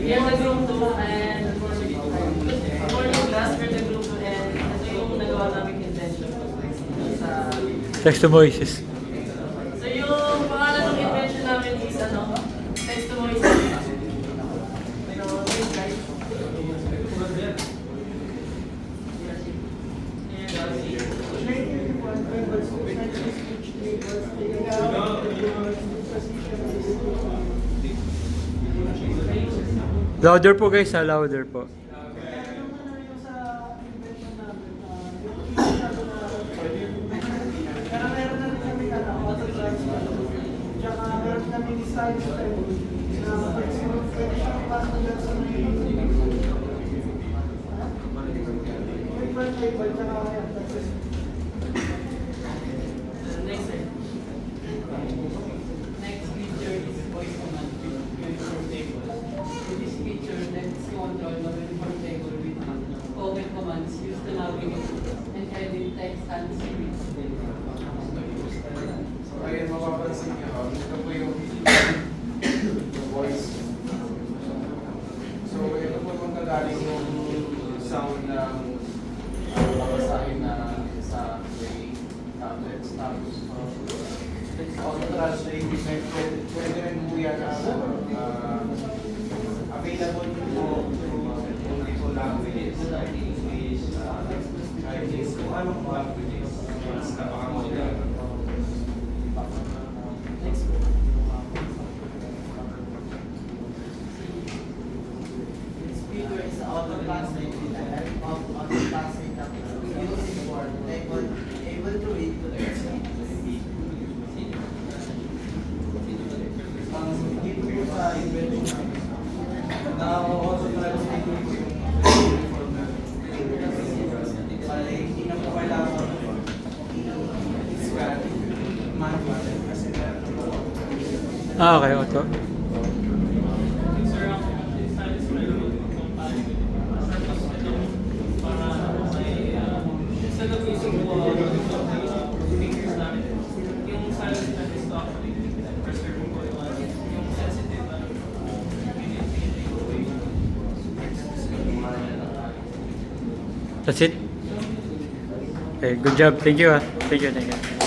Yan the group 2 and for the class for the group 2 and ito yung nagawa namin intention sa... Text to voices. So yung pangalan ng invention namin is ano? Text to voices. So, this guys. Louder po guys, louder po. Next sir. Next feature is voice command with table. With this feature, let's control the uniform table with comment commands. Use the navigate and edit text and speech. So ayun, mapapansin nyo, ito po yung voice. So ito po yung kagaling yung sound ng babasahin na sa tablets. Tapos auto-translate, pwede rin po yan available po through multiple languages like English, Chinese, kung anong languages. Napaka-modern. Next. This feature is auto-translate with the help of auto-translate that is used for able to read to the text. Dito po sa invention na auto-translate po yung uniform na hindi na po kailangan i-scan manual kasi meron po. Ah, okay, auto. Sir, ang satisfy naman itong paano purpose ito para may instead of using fingers namin, yung silence na is to actually preserve po yung sensitive That's it. Okay, good job. Thank you. Thank you.